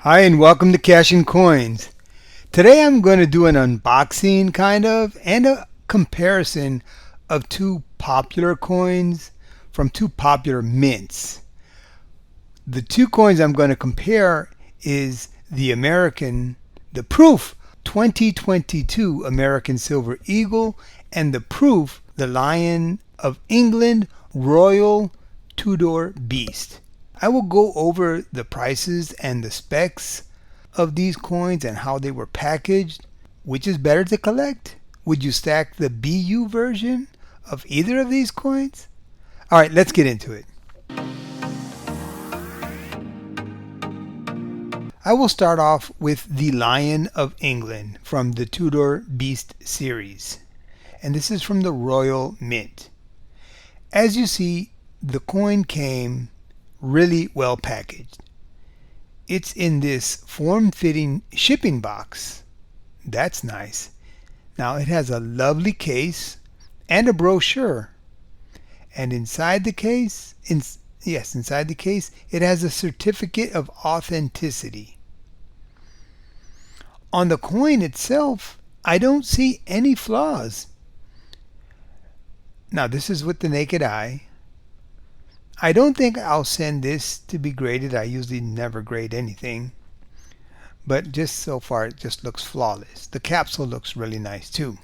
Hi and welcome to Cash and Coins. Today I'm going to do an unboxing and a comparison of two popular coins from two popular mints. The two coins I'm going to compare is the proof 2022 American Silver Eagle and the proof the Lion of England Royal Tudor Beast. I will go over the prices and the specs of these coins and how they were packaged. Which is better to collect? Would you stack the BU version of either of these coins? Alright, let's get into it. I will start off with the Lion of England from the Tudor Beast series. And this is from the Royal Mint. As you see, the coin came really well packaged. It's in this form-fitting shipping box. That's nice. Now it has a lovely case and a brochure. And inside the case, it has a certificate of authenticity. On the coin itself, I don't see any flaws. Now this is with the naked eye. I don't think I'll send this to be graded. I usually never grade anything. But just so far it just looks flawless. The capsule looks really nice too.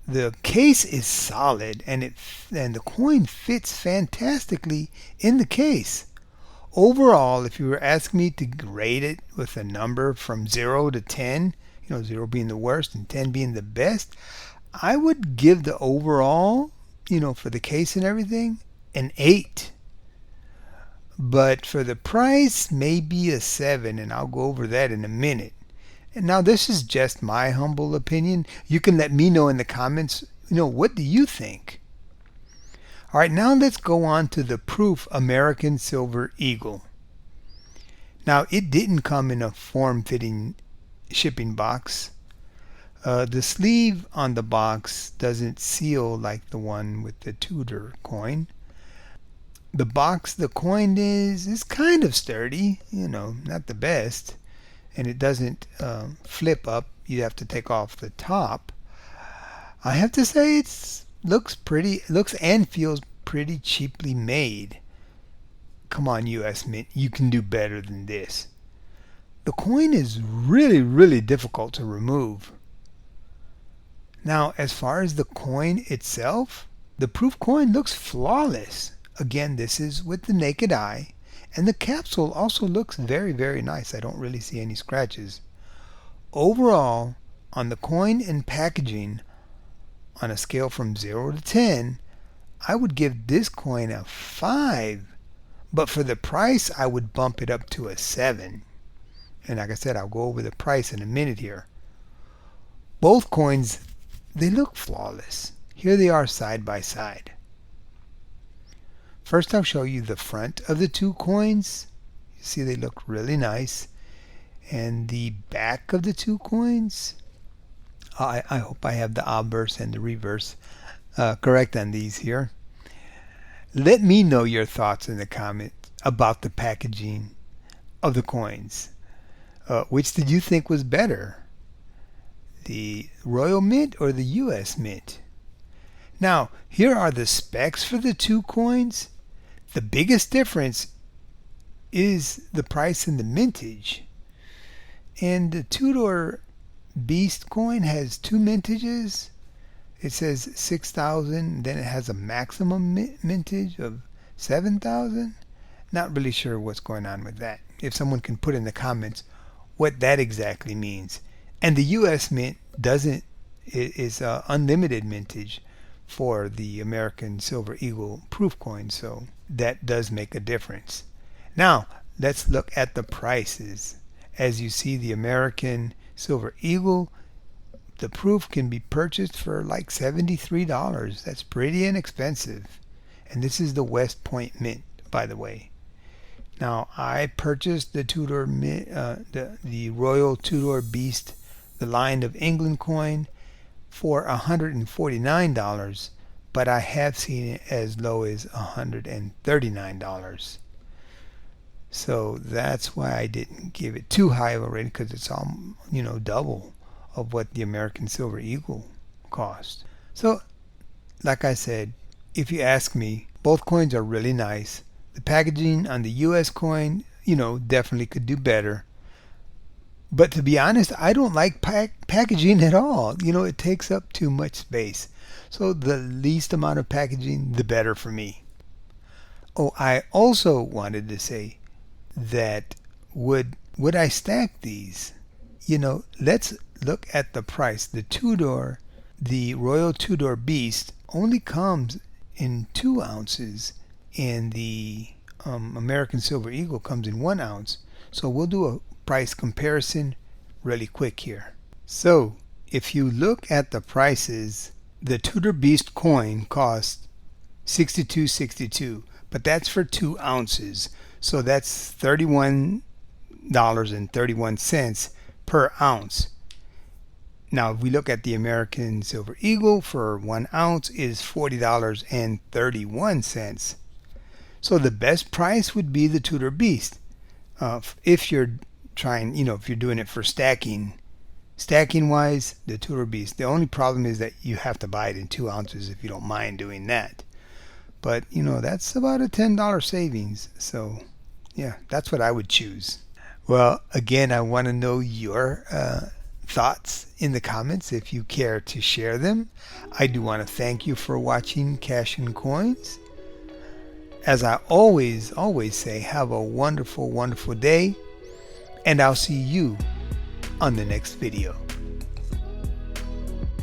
The case is solid and the coin fits fantastically in the case. Overall, if you were asking me to grade it with a number from 0 to 10, 0 being the worst and 10 being the best, I would give the overall, for the case and everything, an 8. But for the price, maybe a 7, and I'll go over that in a minute. And now this is just my humble opinion. You can let me know in the comments, what do you think? All right, now let's go on to the proof American Silver Eagle. Now it didn't come in a form-fitting shipping box. The sleeve on the box doesn't seal like the one with the Tudor coin. The box the coin is kind of sturdy, not the best, and it doesn't flip up. You have to take off the top. I have to say it looks and feels pretty cheaply made. Come on, US Mint, you can do better than this. The coin is really difficult to remove. Now, as far as the coin itself, the proof coin looks flawless. Again, this is with the naked eye, and the capsule also looks very nice. I don't really see any scratches. Overall, on the coin and packaging, on a scale from 0 to 10, I would give this coin a 5, but for the price, I would bump it up to a 7. And like I said, I'll go over the price in a minute here. Both coins, they look flawless. Here they are side by side. First, I'll show you the front of the two coins. You see they look really nice. And the back of the two coins, I hope I have the obverse and the reverse correct on these here. Let me know your thoughts in the comments about the packaging of the coins. Which did you think was better? The Royal Mint or the US Mint? Now, here are the specs for the two coins. The biggest difference is the price and the mintage. And the Tudor Beast coin has two mintages. It says 6,000, then it has a maximum mintage of 7,000. Not really sure what's going on with that. If someone can put in the comments what that exactly means. And the US Mint is unlimited mintage for the American Silver Eagle proof coin, so that does make a difference. Now let's look at the prices. As you see, the American Silver Eagle, the proof can be purchased for like $73. That's pretty inexpensive. And this is the West Point Mint, by the way. Now I purchased the Tudor Mint, the Royal Tudor Beast, the Lion of England coin, for $149, but I have seen it as low as $139. So that's why I didn't give it too high of a rating, because it's all, double of what the American Silver Eagle cost. So like I said, if you ask me, both coins are really nice. The packaging on the US coin, definitely could do better. But to be honest, I don't like packaging at all. It takes up too much space. So the least amount of packaging, the better for me. Oh, I also wanted to say that would I stack these? Let's look at the price. The Royal Tudor Beast only comes in 2 ounces, and the American Silver Eagle comes in 1 ounce. So we'll do a price comparison really quick here. So if you look at the prices, the Tudor Beast coin costs $62.62, but that's for 2 ounces. So that's $31.31 per ounce. Now, if we look at the American Silver Eagle, for 1 ounce is $40.31. So the best price would be the Tudor Beast. If you're trying, if you're doing it for stacking wise, the Tudor Beast. The only problem is that you have to buy it in 2 ounces if you don't mind doing that. But, that's about a $10 savings. So, yeah, that's what I would choose. Well, again, I want to know your thoughts in the comments if you care to share them. I do want to thank you for watching Cash and Coins. As I always say, have a wonderful, wonderful day, and I'll see you on the next video.